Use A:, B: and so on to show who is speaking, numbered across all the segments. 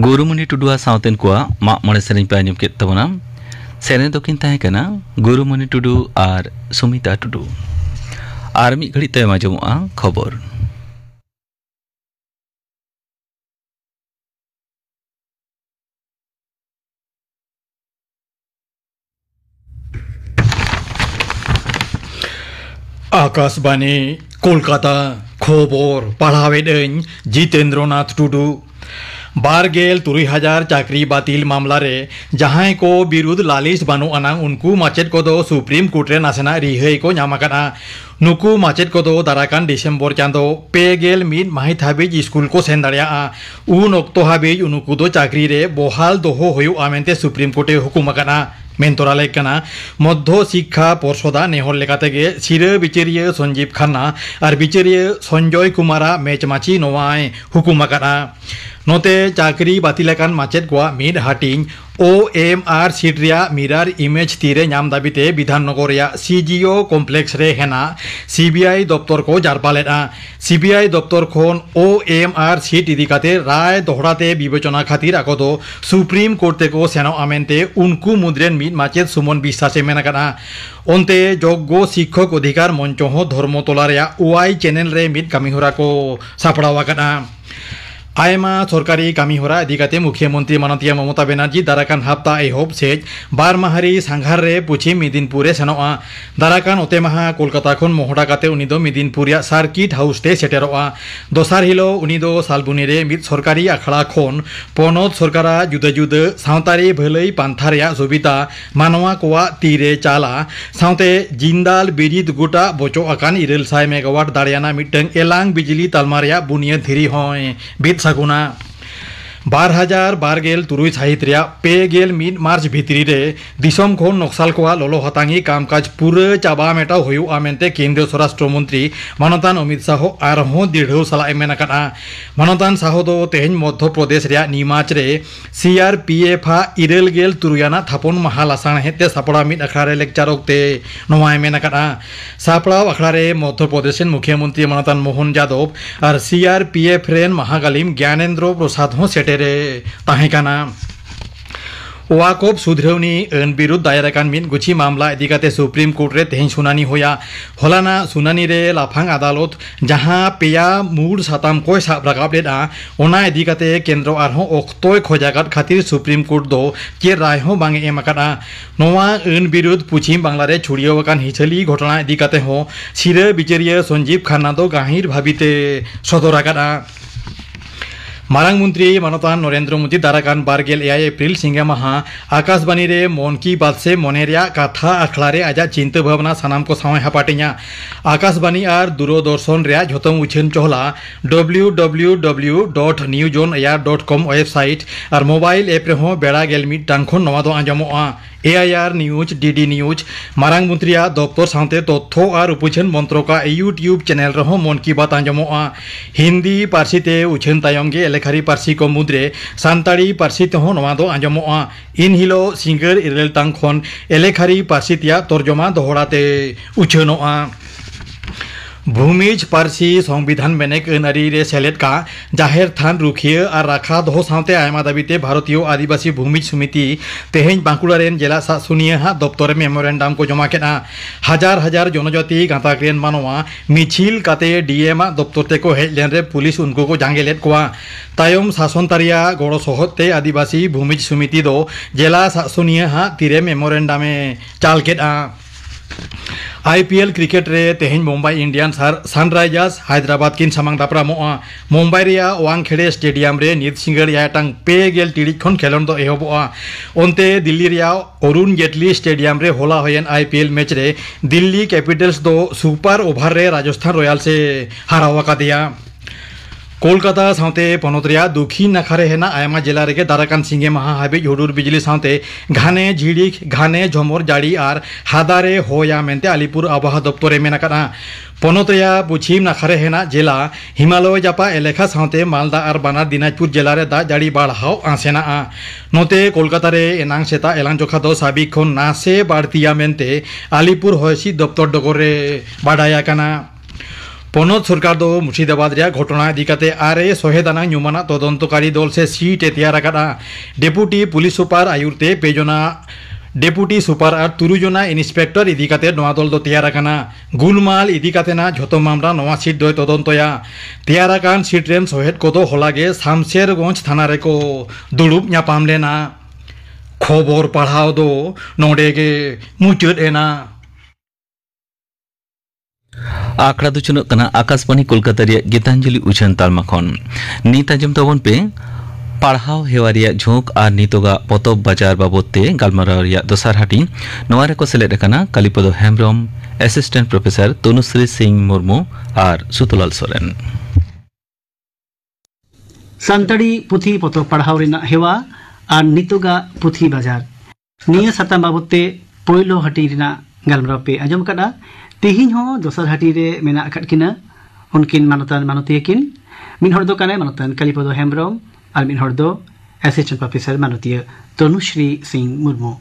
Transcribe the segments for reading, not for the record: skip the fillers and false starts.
A: गुरुमणि टुडुआ सावतेन कोआ मा मणे सेरेन पे आंजम केत तबना सेरेन दोकिन ताहे कना गुरुमणि टुडु आर सुमिता टुडु आर मी घड़ी तय आंजमोआ खबर।
B: आकाशवाणी कोलकाता खबर पढ़ावेदें जितेंद्रनाथ टुडू बारगेल 3,000 चाकरी बातिल मामला रे जहां को विरुद्ध लालिश बानु अनांग उनको माचेद को दो सुप्रीम कोर्ट रे नासेना रिहाई को नामाकना नुकु माचेद को दो दाराकान डिसेम्बर चांदो पेगेल मिद माहित हाबिज स्कूल को सेन दाड़िया उन अक्तो हाबिज उनको दो चाकरी रे बहाल दोहो होयु आमेंते सुप्रीम कोर्टे हुकुम अकाना मेंतोराले कना मध्य शिक्षा पर्षदा नेहर लेकातेगे सिरे बिचारिया संजीव खन्ना और बिचारिया संजय कुमारा मेचमाची नोवाय हुकुम अकाना नोते चाकरी बातिलाकान माचेद को मिद हाटिंग OMR सीट रिया मिरार इमेज तीरे नाम दाबिते विधाननगर या CGO कॉम्प्लेक्स रे हेना CBI दफ्तर को जारपालेना CBI दफ्तर खोन OMR सीट इदिकाते राय दोहराते विवेचना खातिर आकोदो सुप्रीम कोर्ट ते को सेनो आमेनते उनको मुद्रेन मिद माचेद सुमन विश्वासे मेनाकाना ओंते योग्य शिक्षक अधिकार मंच हो धर्मतला रेया OI चैनल रे मिद कामिहोरा को सापड़ावाकाना आयमा सरकारी कामिहोरा इदिकाते मुख्यमंत्री माननीय ममता बनर्जी दाराकान हप्ता एहब सेज बार माहारी सांघार रे पश्चिम मिदिनपुरे सेनोआ दाराकान ओते माहा कोलकाता खन मोहडा काते उनिदो मिदिनपुरिया सार्किट हाउस ते सेटेरोआ दोसार हिलो उनिदो सालबुनी रे मिद सरकारी आखड़ा खन पनत सरकारा जुदा जुदा सावतारी भलई पान्थारिया सुबिता मानवा कोआ तीरे चाला सावते जिंदाल बिरिद गोटा बचो आकान 100 मेगावाट दाड़ियाना मिटंग एलांग बिजली तालमारिया बुनिया धीरी होय बिद सगुना 2012 साहित रिया पेगेल मिद मार्च भितरी रे दिसम खोन नक्सल को ललो हतांगी कामकाज पूरे चाबा मेटा होयु आमेंते केंद्रीय स्वराष्ट्र मंत्री मानतान अमित शाह आरहों दृढ़ सला मेनाकाना मानतान शाह दो तेहन मध्य प्रदेश रिया नीमाच रे CRPF इरेल गेल तुरुयाना थापन महा लासाण हेते सापड़ा मिद अखड़ा रे लेक्चर ओक्ते नवाय मेनाकाना सापड़ा अखड़ा रे मध्य प्रदेश मुख्यमंत्री मानतान मोहन यादव और CRPF रेन महागालिम ज्ञानेंद्र प्रसाद हो सेटे रे ताहेकाना वाकब सुधरौनी अन विरुद्ध दायराकान मिन गुछि मामला इदिकाते सुप्रीम कोर्ट रे तेहन सुनानी होया हलाना सुनानी रे लाफांग अदालत जहां पेया मूड साताम कोय साब राकाब लेदा ओना इदिकाते केंद्र आरहो अक्तोय खोजागत खातिर सुप्रीम कोर्ट दो के राय हो बांगे एमाकाना नोवा अन विरुद्ध पश्चिम बांग्ला रे छुड़ियोकान हिचली घटना इदिकाते हो सिरे बिचारिया संजीव खन्ना दो गाहिर भाबिते सदराकाना मारांग मंत्री मानतान नरेंद्र मोदी दाराकान बारगेल 1 एप्रिल सिंगे माहा आकाशवाणी रे मन की बात से मनेरिया कथा आखड़ा रे आजा चिंता भावना सानाम को सावे हापाटिया आकाशवाणी और दूरदर्शन रे झोतम उछन चहला www.newsonair.com वेबसाइट और मोबाइल ऐप रे हो बेड़ा गेल मिट टांखन नवा दो आंजमोआ AIR न्यूज DD न्यूज मारांग मंत्रिया दफ्तर साथे तथ्य और उपछन मंत्रों का यूट्यूब चैनल रहो मन की बात आंजमोआ हिंदी पार्सीते उछन तायंगे एलेखारी पार्सी को मुद्रे सानताड़ी पार्सी तेहो नवा दो आंजमोआ इन हिलो सिंगर इरेल तांखन एलेखारी पार्सीतिया तर्जमा दोहराते उछनोआ भूमिज पार्सी संविधान मेनेक अनारी रे सेलेट का जाहिर थान रुखिए और राखा दो सावते आयमा दाबिते भारतीय आदिवासी भूमिज समिति तेहेन बांकुड़ा रेन जिला सासुनिया हा दफ्तर मेमोरेंडम को जमा केना हजार हजार जनजाति गाताक रेन मानवा मिछिल काते DM दफ्तर ते को हेजलेन रे पुलिस उनको को जांगेलेट कोआ तायम शासनतारिया गड़ो सहते आदिवासी भूमिज समिति दो जिला सासुनिया हा तीरे मेमोरेंडम चाल केदा IPL क्रिकेट रे तेहन मुंबई इंडियंस और सनराइजर्स हैदराबाद किन सामांग दापरामोआ मुंबई रिया वांगखेड़े स्टेडियम रे नित सिंगर याटांग पेगेल टिड़िज खन खेलोन दो एहबोआ ओंते दिल्ली रिया अरुण जेटली स्टेडियम रे होला होयन IPL मैच रे दिल्ली कैपिटल्स दो सुपर ओवर रे राजस्थान रॉयल्स से हरावा दिया कोलकाता सावते पनोतरिया दक्षिण नाखारे हेना आयमा जिला रेगे दाराकान सिंगे माहा हाबिज हुडुर बिजली सावते घाने झिड़िक घाने झमर जाड़ी और हादारे होया मेनते आलिपुर आबहावा दफ्तरे मेनाकाना पनोतरिया पश्चिम नाखारे हेना जिला हिमालय जापा एलेखा सावते मालदा और बानार दिनाजपुर जिला रे दा जाड़ी बाढ़ाव आसेना नोते कोलकाता रे एनांग सेता एलां जखा दो साबिक खन नासे बाड़तिया मेनते आलिपुर हयसी दफ्तर डगर रे बाडाया काना পনত সরকার দো মুর্শিদাবাদ রিয়া ঘটনা ইদিকাতে আরে সহেদানা নিউমানা তদন্তকারী দল সে সিট এতিয়ার আকাদা ডেপুটি পুলিশ সুপার আয়ুরতে পেজনা डेपुटी सुपार और तुरुजना इन्सपेक्टर इदिकाते नवा दल दो तैयार आकाना गुलमाल इदिकाते ना झोतो मामला नवा सीट दो तदन्तया तैयार आकान सीट रेन सहेद कोदो हलागे शामशेरगंज थाना रेको दुड़ुब ᱧᱟᱯᱟᱢ लेना खबर पढ़ाव दो नोडेगे मुचाद एना
A: आंकड़ा दो चुनक कना आकाशवाणी कोलकाता रे गीतांजलि उछन तालमा खन नीत आजम तबन पे पढ़ाव हेवा रिया झोंक और नितोगा पतब बाजार बाबदते गालमाराव रिया दोसार हाटी नवा रेको सेलेद आकाना कालीपद हेम्ब्रम असिस्टेंट प्रोफेसर तनुश्री सिंह मुर्मू और सुतलाल सोरेन
C: सानताड़ी पुथी पतब पढ़ाव रिना हेवा और नितोगा पुथी बाजार निया साताम बाबदते पोयलो हाटी रिना गालमाराव पे आजम कदा तिहिन हो दोसार हाटी रे मेना आकाद किना उनकिन मानतान मानतिया किन मिन हर दो काने मानतान कालीपद हेम्ब्रम और मिन हर दो असिस्टेंट प्रोफेसर मानतीय तनुश्री सिंह मुर्मू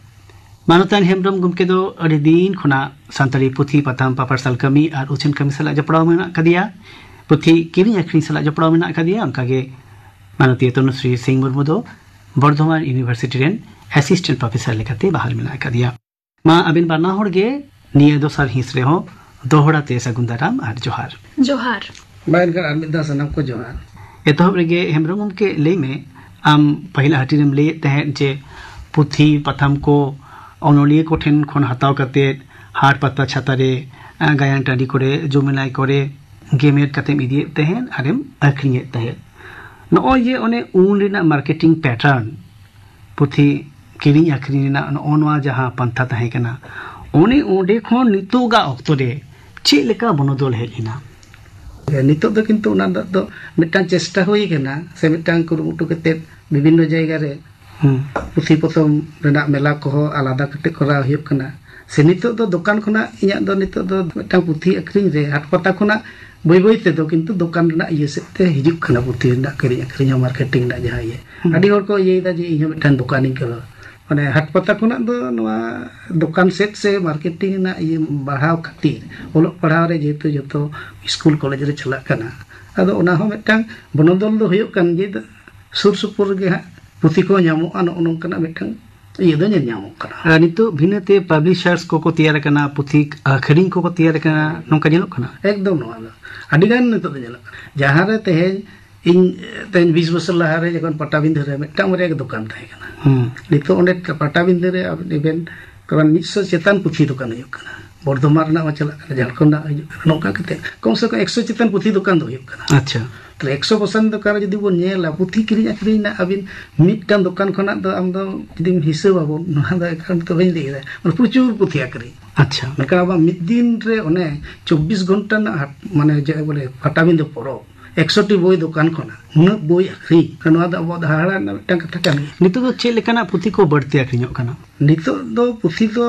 C: मानतान हेम्ब्रम गुमके दो अड़ी दिन खुना सानताड़ी पुथी पताम पापारसाल कमी और उछन कमी सला जपड़ाव मेना कदिया पुथी किरिंग आखिरिंग सला जपड़ाव मेना कदिया अंकागे मानतीय तनुश्री सिंह मुर्मू दो बर्धमान यूनिवर्सिटी रेन असिस्टेंट प्रोफेसर लेखाते बहाल मेना कदिया मा अबिन बाना होड़गे निये दोसार हिंस रे हो दोहड़ाते सगुंदाराम और जोहार
D: जोहार
C: बाइन कर आमिदा सनम को जोहार एतहब रेगे हेम्ब्रम के लई में आम पहिला हाटी रेम ले तहे जे पुथी पथाम को अनलिये को ठेन खन हताव कते हाट पत्ता छाता रे गायन टाडी करे जुमिलाई करे गेमेट कते इदिए तहेन आरेम आखरिंगे तहे नो ये ओने उन रिना मार्केटिंग पैटर्न पुथी किरिंग आखरिंग रिना ओनवा जहां पंथा तहे कना ओने ओडे खन नितोगा ऑक्तो रे चे लेका बनोदल हेलिना नितो दो किंतु उना दो मिटांग चेष्टा होई केना से मिटांग कुरुमुटु कते विभिन्न जायगा रे पुथी पतम रेना मेला को आलादा कते करा हुयुग कना से नितो दो दुकान खना इया दो नितो दो मिटांग पुथी अखरिंग रे हाट पता खना बई बई ते दो किंतु दुकान रेना इये सेते हिजुग कना पुथी रेना करी अखरिंग मार्केटिंग ना जहा ये आडी हर को ये दा जे इया मिटांग दुकानिंग करो माने हाट पता खुना दो नवा दुकान सेट से मार्केटिंग ना ये बढ़ाव खातिर ओलो पढ़ाव रे जेतु जतो स्कूल कॉलेज रे चला कना अदो ओना हो मिटांग बनोदल दो हुयुग कान जे सुर सुपुर गे हा पुथी को ᱧᱟᱢᱚᱜ ᱟᱱ ᱚᱱᱚᱝᱠᱟᱱᱟ ᱢᱤᱫᱴᱟᱝ ᱤᱭᱟᱹ ᱫᱚ ᱧᱮᱞ ᱧᱟᱢᱚᱜ ᱠᱟᱱᱟ ᱱᱤᱛᱚ भिन्नते पब्लिशर्स को तैयार करना पुथी आखरिंग को तैयार करना नोंका ᱧᱮᱞᱚᱜ ᱠᱟᱱᱟ एकदम नोआ दो आडी गान नितो दो ᱧᱮᱞᱚᱜ जहां रे तेहेन इन तेन 20 वर्ष लहा रे जखन पटाबिंद रे मिदटांग मरे दुकान थाय कना नितो ओंडे पटाबिंद रे इवेंट करन 100 चेतान पुथी दुकान हुयुग कना बर्धमान ना चला कना झारखंड ना हुयुग कना नोका कते कम से कम 100 चेतान पुथी दुकान दो हुयुग कना अच्छा तो 100% दुकान जदि बो नेला पुथी किरिंग आखरिंग ना अबिन मिदटांग दुकान खना दो आम दो जदि हिसाब आबो नहा दा एकाउंट तो बइन देला माने प्रचुर पुथी आखरिंग अच्छा मेका बा मिद दिन रे ओने 24 घंटा ना माने जे बोले पटाबिंद परो 100 बोई दुकान खना उन बोई आखरिंग नवा दा बो धाड़ा ना मिदटांग कथा कान नितो दो चे लेकाना पुथी को बढ़ते आखरिंग कना नितो दो पुथी दो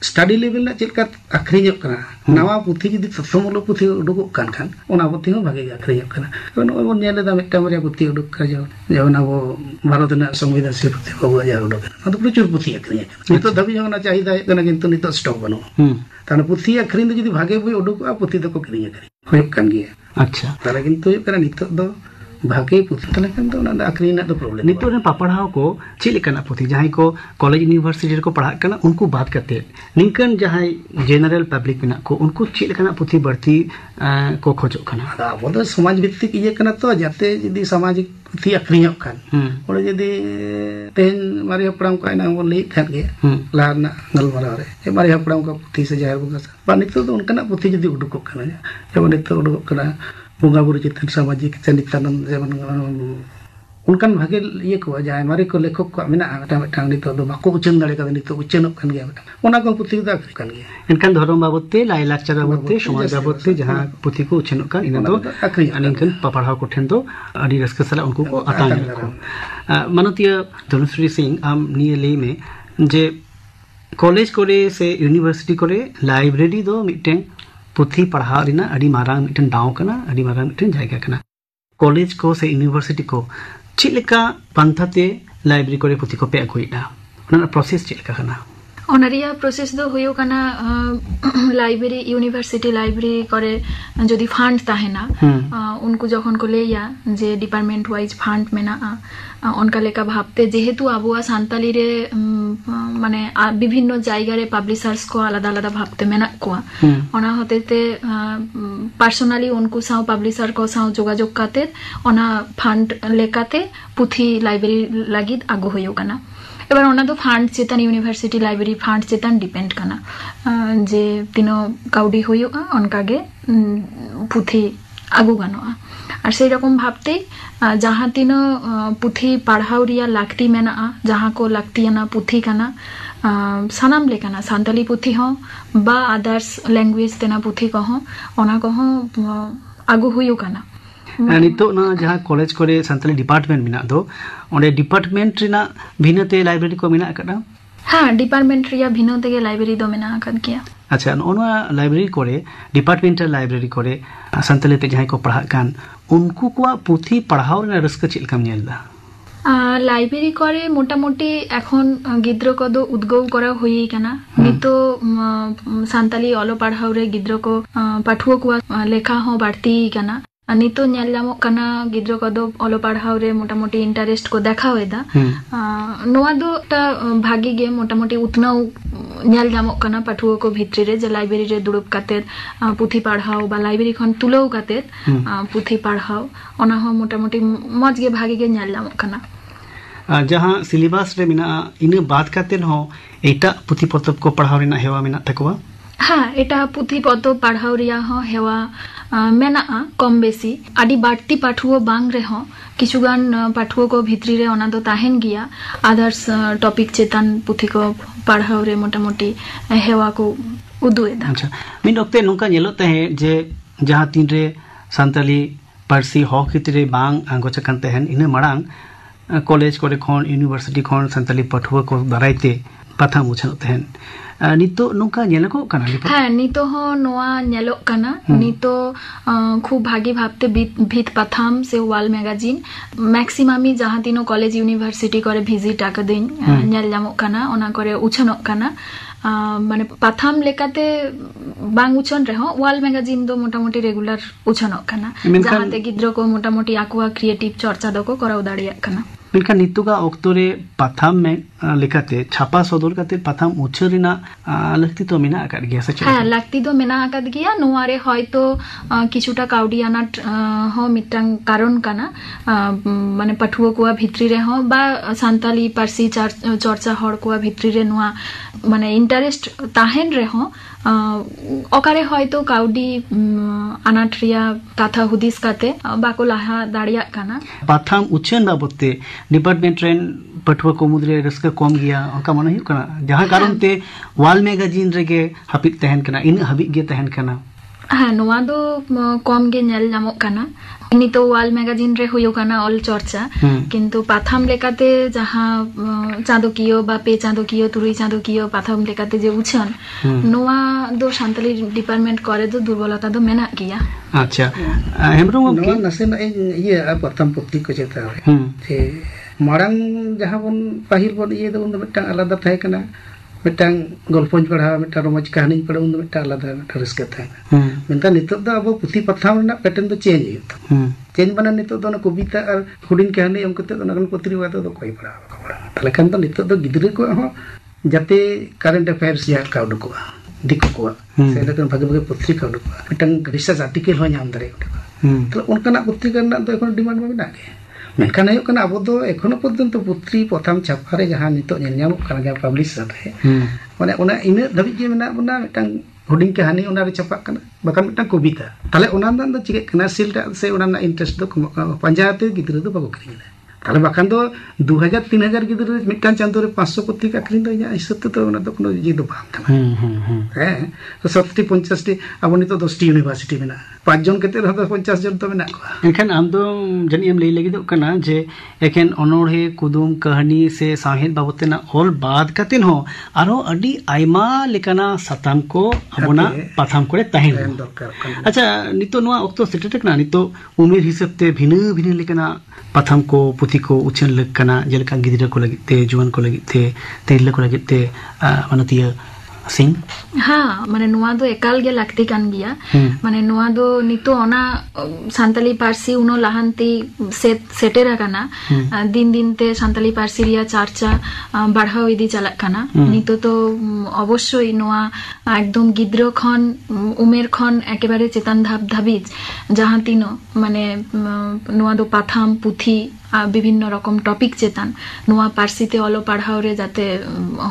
C: स्टडी लेवल ना चेलका आखरिंग कना नवा पुथी जदि प्रथमलो पुथी उडुक कान खान ओना पुथी हो भागे आखरिंग कना ओन नेले दा मिदटांग मरे पुथी उडुक का जाओ जेवन अब भारत ना संविधान से पुथी को जा उडुक ना तो प्रचुर पुथी आखरिंग नितो दबी जना चाहिदा कना किंतु नितो स्टॉक बनो ताने पुथी आखरिंग जदि भागे बोई उडुक पुथी दो को किरिंग आखरिंग होय कान गिया अच्छा ताले किंतु कना नितो दो भागे पुथी ताले किंतु ना आखरिंग ना दो प्रॉब्लम नितो रे पापड़ाव को चिलिकना पुथी जहां को कॉलेज यूनिवर्सिटी को पढ़ा कना उनको बात करते निकन जहां जनरल पब्लिक में को उनको चिलिकना पुथी बढ़ती को खोजो कना अब तो समाज भित्तिक ये कना तो जाते यदि सामाजिक पुथी आखरिंग कान ओले यदि तेन मारे हपड़ाम का ना वो ले थान गे लाना गलमारा रे मारे हपड़ाम का पुथी से जाहिर बुगा बा नितो तो उनकना पुथी यदि उडुक कना जब नितो उडुक कना बुंगा बुरु चितन सामाजिक चनितानन जेमन उनकान भागे ये को जाय मारे को लेखक को मेना आटा मिटांग नितो दो बाको उचन दाड़े का नितो उचनक कान गया ओना को पुथी दा कान गया इनकान धर्म बाबतते लाई लाचार बाबतते समाज बाबतते जहां पुथी को उचनक कान इन दो आखरी अनिकन पपड़ाव को ठेन दो अडी रस्क सला उनको को आतान को मानतीय तनुश्री सिंह आम नियले में जे कॉलेज करे से यूनिवर्सिटी करे लाइब्रेरी दो मिटें पुथी पढ़ाव रिना अडी मारांग मिटें दाव कना अडी मारांग मिटें जायगा कना कॉलेज को से यूनिवर्सिटी को चिलिका पंथाते लाइब्रेरी करे पुथी को पे अगुइदा ओना प्रोसेस चिलिका कना
D: ᱚᱱᱟ ᱨᱮᱭᱟᱜ ᱯᱨᱚᱥᱮᱥ ᱫᱚ ᱦᱩᱭᱩᱜ ᱠᱟᱱᱟ ᱞᱟइब्रेरी यूनिवर्सिटी लाइब्रेरी करे जदि फंड ताहेना उनको जखन को लेया जे डिपार्टमेंट वाइज फंड मेना उनका लेका भाबते जेहेतु आबुआ सान्ताली रे माने विभिन्न जायगा रे पब्लिशर्स को आलादा आलादा भाबते मेना कोआ ओना होतेते पर्सनली उनको साव पब्लिशर को साव जोगाजोग काते ओना फंड लेकाते पुथी लाइब्रेरी लागिद आगु होयो काना एबार ओना दो फंड चेतन यूनिवर्सिटी लाइब्रेरी फंड चेतन डिपेंड काना जे तीनो काउडी होयो उनका गे पुथी आगु गानोआ और से रकम भाबते जहाँ तीनो पुथी पढ़ाव रिया लाक्ति मेना जहाँ को लाक्तियाना पुथी काना सानाम लेकाना सान्ताली पुथी हो बा अदर्स लैंग्वेज तेना पुथी को हो ओना को हो आगु हुयो काना
C: नितो ना जहाँ कॉलेज करे सान्ताली डिपार्टमेंट मिना दो ओंडे डिपार्टमेंट रिना भिन्नते लाइब्रेरी को मिना कदा
D: हाँ डिपार्टमेंट रिया भिन्नते के लाइब्रेरी दो मिना कद किया
C: अच्छा ओना लाइब्रेरी करे डिपार्टमेंटल लाइब्रेरी करे सान्ताली ते जहाँ को पढ़ा कान उनको को पुथी पढ़ाओ ना रस्क चिल कम नेलदा
D: लाइब्रेरी करे मोटामोटी এখন গিদ্র কদ উদ্গৌ করা হই কানা নিতো সান্তালি অলো পড়াও রে গিদ্র কো পাঠুয়া কো লেখা হ বাড়তি কানা নিতো নেল জামো কানা গিদ্র কদ অলো পড়াও রে মোটামোটি ইন্টারেস্ট को দেখা হইদা নোয়া দো টা ভাগি গে মোটামোটি উতনাও নেল জামো কানা পাঠুয়া को ভিতরি রে যে লাইব্রেরি রে দুড়ুপ কাতে পুথি পড়াও বা লাইব্রেরি খন তুলও কাতে পুথি পড়াও ওনা হ মোটামোটি মজ गे भागी गे नेल जामो काना
C: जहाँ सिलेबस रे मिना इने बात करते हो एटा पुथी पतब को पढ़ाव रेना हेवा मिना तकवा
D: हाँ एटा पुथी पतब पढ़ाव रिया हो हेवा मेना कम बेसी आदि बाड़ती पाठुओ बांग रे हो किछुगान पाठुओ को भितरी रे ओना दो ताहेन गिया अदर्स टॉपिक चेतन पुथी को पढ़ाव रे मोटामोटी हेवा को उदुएदा
C: अच्छा मिन ओक्ते नुका नेलोते है जे जहाँ तीन रे सान्ताली पारसी हो खितरे बांग आंगोचा कानते हन इने मरांग कॉलेज करे खन यूनिवर्सिटी खन सान्ताली पाठुआ को दारायते पाथा मुछन तहन नितो नुका नेलको काना
D: हाँ नितो हो नोआ नेलो काना नितो खूब भागी भाबते भीत पाथाम से वाल मैगजीन मैक्सिमामी जहाँ तीनो कॉलेज यूनिवर्सिटी करे भिजिट आकदिन नेल जामो काना ओना करे उछनो काना माने पाथाम लेकाते बांग उछन रहो वाल मैगजीन दो मोटामोटी रेगुलर उछनो काना जहाँ ते गिद्रो को मोटामोटी आकुआ क्रिएटिव चर्चा दो को कराव दाड़िया काना
C: मेनखान नितुगा ऑक्टोरे पाथाम में लेकाते छापा सदर काते पाथाम उछरिना लगती तो मेना आकाद गया सच
D: हाँ लगती तो मेना आकाद गया नोआरे हयतो किछुटा काउडी आनाट हो मिटांग कारण काना माने पाठुआ कोआ भितरी रे हो बा सान्ताली पारसी चर्चा हड़ कोआ भितरी रे नोआ माने इंटरेस्ट ताहेन रे हो ओकारे हयतो काउडी आनाट रिया काथा हुदिस काते बाको लाहा दाड़िया काना
C: पाथाम उछन बाबते डिपार्टमेंट रेन पठुआ को मुद्रे रस्का कम गया ओका मन हुई कना जहां कारण ते वाल मैगजीन रेगे हापित तहन कना इन हबि गे तहन कना
D: हाँ नोआ दो कम गे नेल जामो काना नितो वाल मैगजीन रे हुयो काना ऑल चर्चा किंतु पाथाम लेकाते जहां चांदोकियो बा पे चांदोकियो तुरुई चांदोकियो पाथाम लेकाते जे उछन नोआ दो सान्ताली डिपार्टमेंट करे दो दुर्बलता दो मेना गया
C: अच्छा हेमरो
E: नोआ नसे ना ये प्रथम पुथी को चेता जे मारांग जहां बन पाहिल बन ये दो मिटांग आलादा थाय कना मिटांग गल्पन पढ़ा मिटांग रोमज कहानी पढ़ा उन मिटांग आलादा रस्का थाय मेनता नितो दा अब पुथी पथाम ना पैटर्न तो चेंज चेंज बना नितो दो ना कविता और हुडिन कहानी एम कते ना पत्री वातो दो कोई पढ़ा तले खान तो नितो दो गिद्रे को हो जाते करंट अफेयर्स या काउड को दिको को से लेकिन भागे भागे पुथी काउड को मिटांग रिसर्च आर्टिकल हो नाम दारे तो उनका पुथी करना तो एखन डिमांड में ना के मेनखान हुयो कना अब दो एखोनो पर्यंत पुथी प्रथम छापारे जहां नितो नेल ᱧᱟᱢᱚᱜ ᱠᱟᱱᱟ ᱡᱟᱦᱟᱸ ᱯᱟᱵᱞᱤᱥᱟᱨ ᱨᱮ माने ओना इन धाबी जे मेना बना मिटांग हुडिंग कहानी ओना रे छापाक कना बाकान मिटांग कविता ताले ओना दा चिके कना सिलटा से ओना ना इंटरेस्ट दो कम पंजाते गिद्रा दो बाको करिना ताले बाकान दो 2000 3000 गिद्रा मिटांग चांदो रे 500 पुथी का करिन दो या हिसाब तो ओना दो कोनो जे दो बाम कना तो 70 50 टी अब नितो 10 टी यूनिवर्सिटी मेना 5 जन केते रह 50 जन तो मेना को
C: एखन आम दो जनी एम लई लगी दो कना जे एखन अनोढ़े कुदुम कहानी से साहेद बाबतेना ऑल बाद कतिन हो आरो अडी आइमा लेकाना सताम को अबोना पाथाम करे ताहेन अच्छा नितो नोआ ओक्तो सेटेट कना नितो उमेर हिसाब ते भिन्न भिन्न लेकाना पाथाम को पुथी पुथी को उछन लग कना जेलका गिदरा को लगित ते जुवान को लगित ते तिरला को लगित ते मानतिया सिंह
D: हाँ माने नुआ दो एकाल गे लागती कान गिया माने नुआ दो नितो ओना सान्ताली पारसी उनो लाहांती सेटेरा काना दिन दिन ते सान्ताली पारसी रिया चर्चा बढ़ाओ इदी चालक काना नितो तो अवश्य नुआ एकदम गिद्रो खन उमेर खन एकेबारे चेतन धाप धाबिज जहाँ तीनो माने नुआ दो पाथाम पुथी विभिन्न रकम टॉपिक चेतन नुआ पारसीते अलो पढ़ाओ रे जाते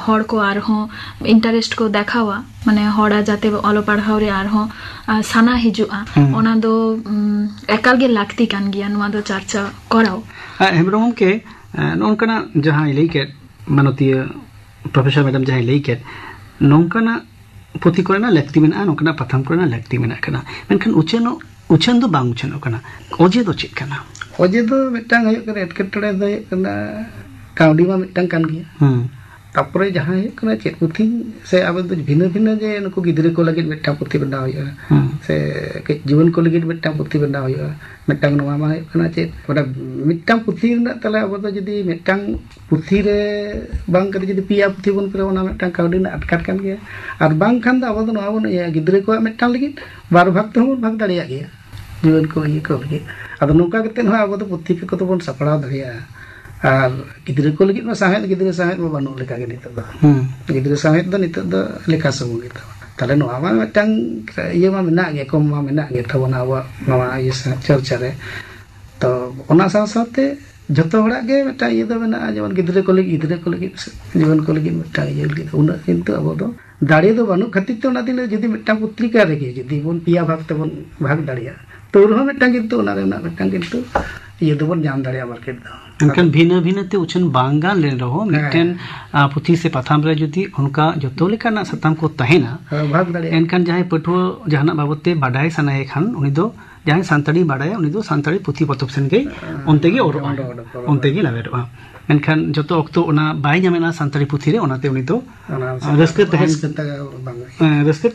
D: हर को आरहों इंटरेस्ट को देखावा माने हड़ा जाते अलो पढ़ाओ रे आरहों साना हिजुआ ओना दो एकाल गे लागती कान गिया नुआ दो चर्चा कराओ
C: हेमरम के नोनकना जहां लेके मानतीय प्रोफेसर मैडम जहां लेके नोनकना पुथी कोरेना लागती मेना नोनकना पथाम कोरेना लागती मेना कना मेनखान उछन दो बांग उछन कना ओजे दो चेक कना
E: ओजे दो मिटांग हयो करे एटकेटड़े दो हयो कना काउडी मा मिटांग कान गिया तापरे जहां हयो कना चेक पुथी से अब दो भिन्न भिन्न जे नको गिदरे को लगे मिटांग पुथी बनाव हयो से के जीवन को लगे मिटांग पुथी बनाव हयो मिटांग नोवा मा हयो कना चेक ओडा मिटांग पुथी रना तले अब दो जदी मिटांग पुथी रे बांग करे जदी पिया पुथी बन पे ओना मिटांग काउडी ना अटकाट कान गिया आर बांग खान दा अब दो नोवा बन गिदरे को मिटांग लगे बार भाग तो भाग दाड़िया गिया जीवन को ये को लगे अब नौका करते ना अब तो पुथी को तो बन सपड़ा दरिया और गिदरे को लगे साहेब गिदरे साहेब में बानु लेका गे नित दो गिदरे साहेब दो नित दो लेखा समूह गे ताले नोवा मा मिटांग ये मा मेना गे कम मा मेना गे तबना अब नोवा ये चर्चा रे तो ओना साथे जतो हड़ा गे मिटा ये दो मेना जेमन गिदरे को लगे जीवन को लगे मिटा ये लगे उना किंतु अब दो दाड़ी दो बानु खातिर तो ओना दिन जदी मिटा पत्रिका रे गे जदी बन पिया भाग ते बन भाग दाड़िया तो रहो मिटांग किंतु ओना रेना मिटांग किंतु ये दो बन जान दाड़िया मार्केट दो
C: एनखान भिन्न भिन्न ते उछन बांगा ले रहो मिटन पुथी से पथाम रे जदी उनका जतो लेकाना सताम को तहेना
E: भाग दाड़िया
C: एनखान जहां पठुआ जहाना बाबते बाडाय सनाय खान उनी दो जहां सान्ताड़ी बाडाया उनी दो सान्ताड़ी पुथी पतब सेन गे ओनते गे ओनते गे लावेरवा एनखान जतो अक्तो ओना बाय ᱧᱟᱢᱮᱱᱟ सान्ताड़ी पुथी रे ओनाते उनी दो रस्के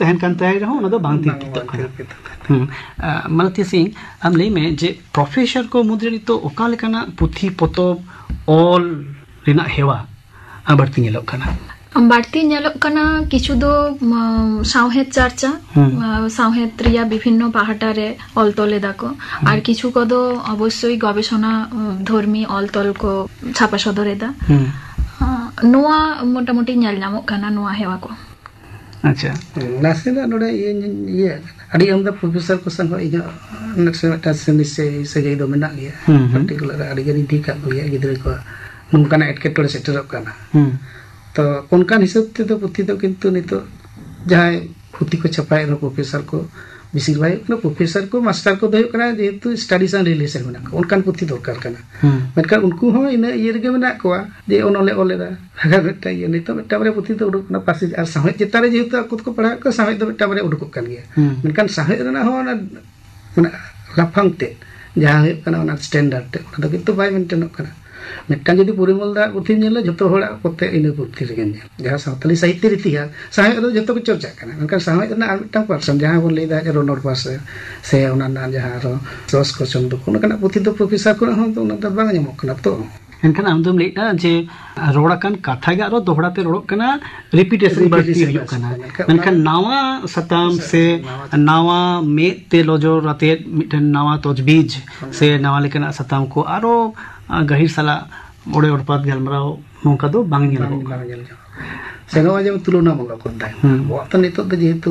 C: तहन कान ताय रहो ओना दो बांग ती मालती सिंह हम लई में जे प्रोफेसर को मुद्रे तो ओका लेकाना पुथी पतब ऑल रिना हेवा आबरती नेलोक काना
D: बाड़ती नेलोक काना किछु दो सावहेद चर्चा सावहेद रिया विभिन्न पाहाटा रे अलतले दाको और किछु को दो अवश्य गवेषणा धर्मी अलतल को छापा सदरेदा नोआ मोटामोटी नेल नामक काना नोआ हेवा को
C: अच्छा
E: नासेना नोडे ये अडी हमदा प्रोफेसर को संग इजा नक्सटा से दो मेना गया पर्टिकुलर अडी गनी ठीक आ गया गिदरे को नोंकाना एटकेटोड़े सेटरप काना तो उनका हिसाब से तो पुथी तो किंतु नितो जहां पुथी को छपाए रो प्रोफेसर को बेसिर भाई प्रोफेसर को मास्टर को दो कना जेतु स्टडीज एंड रिलेशन में उनका पुथी दरकार कना मेनका उनको हो इन ये गे मेना को जे ओनले ओलेदा भागा बेटा ये नितो बेटा बरे पुथी तो उडुक ना पासी आर साहेब चितारे जेतु खुद को पढ़ा को साहेब दो बेटा बरे उडुक कान गया मेनका साहेब रना हो ना लाफांगते जहां है कना ना स्टैंडर्ड ते ओना किंतु बाय मेंटेन कना मिट्टांग जदी परिमल दा पुथी नेला जतो होड़ा कोते इन पुथी रे गेन जहां सावताली साहित्य रीतिहास साहेब दो जतो को चर्चा कना मेनका साहेब ना मिट्टांग पर्सन जहां बोन लेदा रोनर पास से ओना ना जहां रो रस को चंद को कना पुथी दो प्रोफेसर को हो तो ना दा बांग ᱧᱟᱢᱚᱜ कना तो
C: एनखान आम दम लेटा जे रोड़ाकन कथा गे आरो दोहड़ाते रोड़क कना रिपीटेशन बढ़ती हुई कना मेनखान नावा सताम से नावा में ते लोजो राते मिटन नावा तजबीज से नावा लेकना सताम को आरो गहिर सला ओडे ओडपात गलमराव नोंका दो बांग नेल
E: से नोवा जे तुलना मंगा कोताय वो तो नितो दे जेतु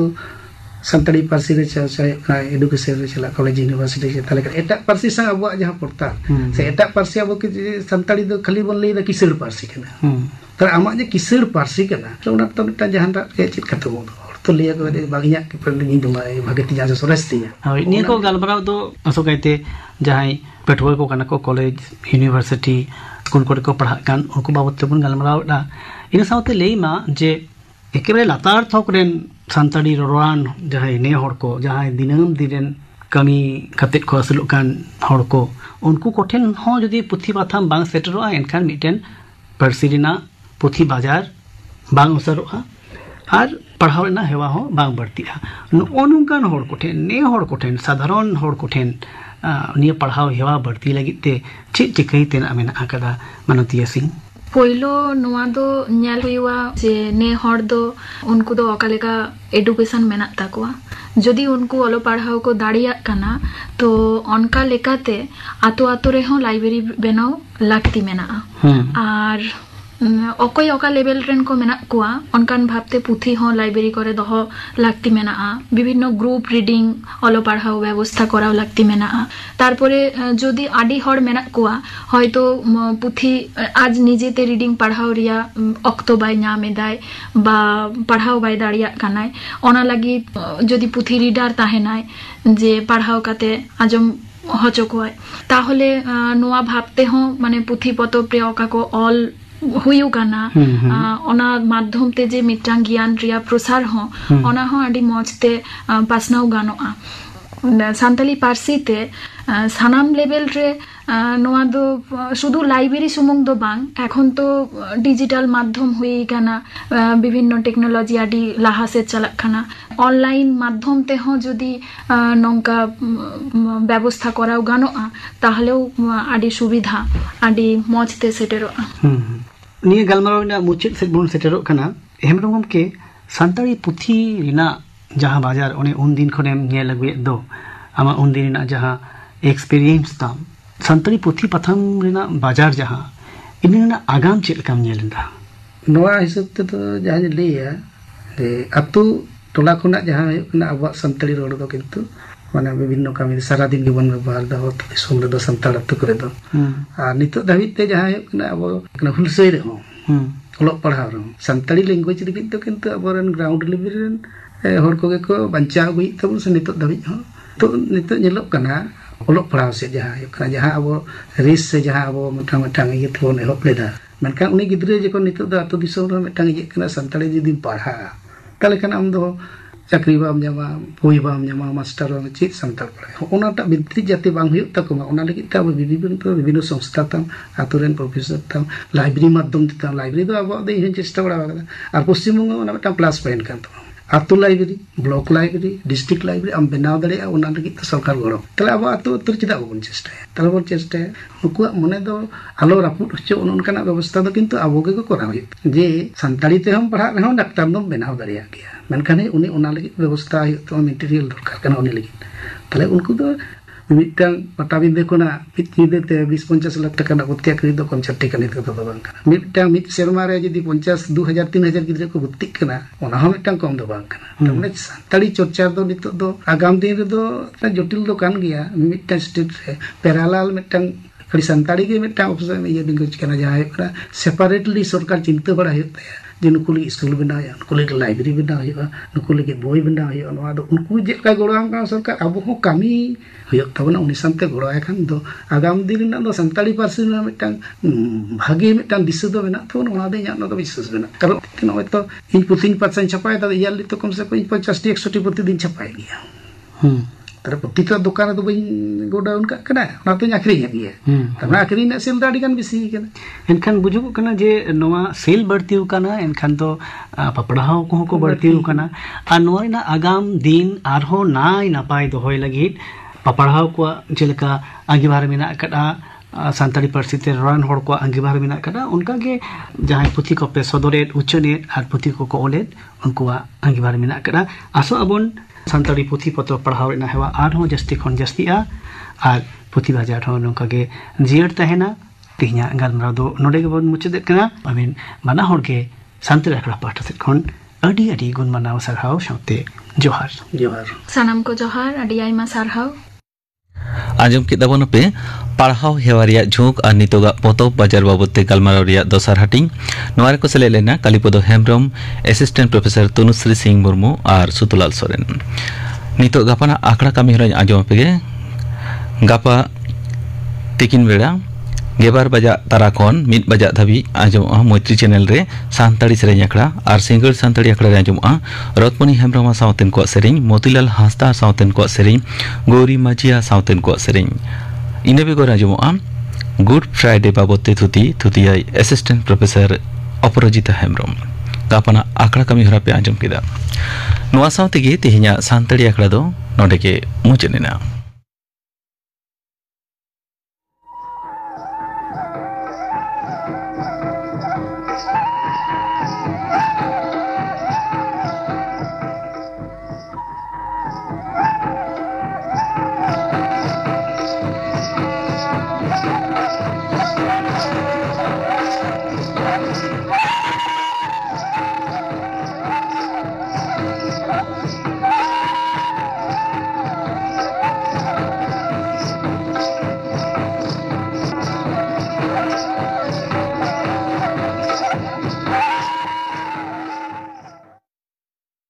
E: सान्ताड़ी पारसी रे चर्चा एडुकेशन रे चला कॉलेज यूनिवर्सिटी से ताले एटा पारसी संग अब जहां पड़ता से एटा पारसी अब के सान्ताड़ी दो खाली बन लेदा किसड़ पारसी कना तर आमा जे किसड़ पारसी कना तो उना तो मिटा जहां दा चेत खतम हो तो लिया को बागिया के प्रति दुमा भागती जा सरस्तिया
C: हाय नि को गलबराव दो असो कहते जहां पेटवा को कना को कॉलेज यूनिवर्सिटी स्कूल को पढ़ा कान उनको बाबत बन गलमराव दा इन सावते लेमा जे एकेबारे लातार थोक रेन सान्ताड़ी रोरान जहां ने हड़ को जहां दिनम दिनेन कमी कतेत को असलुक कान हड़ को उनको कोठेन हो जदी पुथी बाथाम बांग सेटरोआ एनखान मिटेन परसिरिना पुथी बाजार बांग उसरोआ आर पढ़ाव ना हेवा हो बांग बढ़तिया ओनुकान हड़ कोठेन ने हड़ कोठेन साधारण हड़ कोठेन निया पढ़ाव हेवा बढ़ती लगी ते चे चिकई तेना मेना आकदा मानवतिया सिंह
D: पोइलो नोआ दो ᱧᱮᱞ हुआ जे ने हर दो उनको दो अकालेका एडुकेशन मेना ताकुआ जदि उनको ओलो पढ़ाओ को दाड़िया कना तो उनका लेकाते आतो आतो रे हो लाइब्रेरी बनाओ लागती मेना आर अकोय अका लेवल रेन को मेना कुआ उनकान भाबते पुथी हो लाइब्रेरी करे दो लागती मेना विभिन्न ग्रुप रीडिंग ओलो पढ़ाओ व्यवस्था कराओ लागती मेना तारपरे जदि आडी हर मेना कुआ हयतो पुथी आज निजेते रीडिंग पढ़ाओ रिया अक्तो बाय नामेदाय बा पढ़ाओ बाय दाड़िया कानाय ओना लगी जदि पुथी रीडर ताहेनाय जे पढ़ाओ काते आजम हचो कोय ताहले नोआ भाबते हो माने पुथी पतो प्रियका को ऑल हुयु गाना ओना माध्यम ते जे मिटांग ज्ञान रिया प्रसार हो ओना हो आडी मजते पासनाउ गानोआ सान्ताली पारसी ते सानाम लेवल रे नोआ दो शुधु लाइब्रेरी सुमुंग दो बांग एखन तो डिजिटल माध्यम हुई गाना विभिन्न टेक्नोलॉजी आडी लाहा से चलक खाना ऑनलाइन माध्यम ते हो जदि नंका व्यवस्था कराओ गानोआ ताहलेও आडी सुविधा आडी मजते सेटेरोआ
C: निया गलमाराव ना मुचित से बोन सेटेरो कना हेमरम के सान्ताली पुथी रिना जहां बाजार ओने उन दिन खने नेल लगुए दो आमा उन दिन ना जहां एक्सपीरियंस ताम सान्ताली पुथी पथम रिना बाजार जहां इनना आगाम चेक काम नेलंदा
E: नोआ हिसाब ते तो जहां लेया जे अतु टोला खुना जहां ना अब सान्ताली रोड दो किंतु माने विभिन्न कामी सारा दिन जीवन में बाहर दो सोमरे दो सान्ताल अतु करे दो आ नितो धाबित ते जहां ना अब कना हुलसई रे हो ओलो पढ़ाव रे सान्ताली लैंग्वेज रे तो किंतु अबरन ग्राउंड लेवल रेन हर को को बंचा गई तब से नितो धाबित हो तो नितो नेलो कना ओलो पढ़ाव से जहां अब रिस से जहां अब मठा मठा ये थोन एहब लेदा मेनका उनी गिद्रे जेको नितो द अतो दिसोम रे मेटा ये कना सान्ताली जदि पढ़ा ताले कना आम दो चाकरी बाम जामा पोई बाम जामा मास्टर बाम ची सान्ताल पढ़ा ओनाटा बिद्री जाति बांग हुयु तकमा ओना लगी त अब विभिन्न संस्था तम आतुरेन प्रोफेसर तम लाइब्रेरी माध्यम तम लाइब्रेरी दो अब दे हिन चेष्टा बड़ा वाला और पश्चिम बंग ओना मेटा प्लस पॉइंट कान तो आतु library block library district library आम बनाव दड़े ओना लगी त सरकार गड़ो तले अब आतु उत्तर चिदा बन चेष्टा तले बन चेष्टा नुकुआ मने दो आलो रापुट हचो ओनकना व्यवस्था दो किंतु अब गे को करा हुई जे सान्ताली ते हम पढ़ा रहे डॉक्टर दो बनाव दड़िया गया मेनखाने उनी ओना लगी व्यवस्था हुई तो मटेरियल दरकार कना उनी लगी तले उनको दो मिटांग पटाबिंदे कोना पितनिदेते 20-50 लाख टाका ना भर्ती करी दो कम छट्टी कने तो दो बांग कना मिटांग मिट सेरमा रे जदी 50 2000 3000 गिद्रे को भर्ती कना ओना हम मिटांग कम दो बांग कना तमने सान्ताली चर्चा दो नितो दो आगाम दिन रे दो जटिल दो कान गया मिटांग स्टेट रे पेरालाल मिटांग खड़ी सान्ताली के मिटांग ऑफिस में ये दिंगो कना जाय कना सेपरेटली सरकार चिंता बड़ा होता है जे नुकुल स्कूल बना है नुकुल लाइब्रेरी बना है नुकुल बोई बना है नवा दो उनको जेका गोड़ाम का सरकार अब हो कामी हुयक तबना उनी सानते गोड़ाय खान दो आगाम दिन ना दो सान्ताली पार्सी ना मिटांग भागे मिटांग दिस दो मेना तो ओना दे ना दो विश्वास बना कारण तिनो तो इन पुतिन पाचन छपाय ता याली तो कम से कम 50 100 प्रति दिन छपाय गया तर पुति तो दुकान तो बई गोडाउन का कना ना तो आखरी गया तबना आखरी ना सेल दाड़ी कान बिसी कना
C: एनखान बुझो कना जे नोवा सेल बढ़ती कना एनखान तो पपड़ाव को बढ़ती कना आ नोवा ना आगाम दिन आरहो नाय नापाय दोहय लगी पपड़ाव को जेलका आंगीबार मेना कदा सान्ताली पार्सी ते रन हर को आंगीबार मेना कदा उनका के जहां पुथी को पे सदरेट उच्चनेट आर पुथी को ओलेट उनको आंगीबार मेना कदा आसो अबन सान्ताली पुथी पत्र पढ़ाव रेना हेवा आर हो जस्ती खन जस्तीआ आर पुथी बाजार हो नोका के जियर तहेना तिहिना गलमराव दो नोडे के बोन मुचदे कना आमिन बाना हर के सान्ताली आखड़ा पाठा से खन अडी अडी गुण मनाव सरहाव साउते जोहार
D: सानाम को जोहार अडी आइमा सरहाव
A: आजम के दबन पे पढ़ाव हेवारिया झोंक और नितोगा पतब बाजार बाबते गलमाराव रिया दोसार हाटिंग नोआरे को सेले लेना कालीपद हेम्ब्रम असिस्टेंट प्रोफेसर तनुश्री सिंह मुर्मू और सुतुलाल सोरेन नितो गापाना आखड़ा कामी हराज आजम पे गापा तिकिन बेड़ा गेबार बजा ताराखन मिट बजा धाबी आजम मैत्री चैनल रे सान्ताड़ी सेरेñ आखड़ा और सिंगल सान्ताड़ी आखड़ा रे आजम रतमणि हेम्ब्रम सावतेन को सेरेñ मोतीलाल हांसदा सावतेन को सेरेñ गौरी माजिया सावतेन को सेरेñ इने बेगर आजम गुड फ्राइडे बाबते थुतियाई असिस्टेंट प्रोफेसर अपराजिता हेम्ब्रम गापाना आखड़ा कामी हरा पे आजम केदा नोआ सावते गे तेहेña सान्ताड़ी आखड़ा दो नोडे के मुचादेना।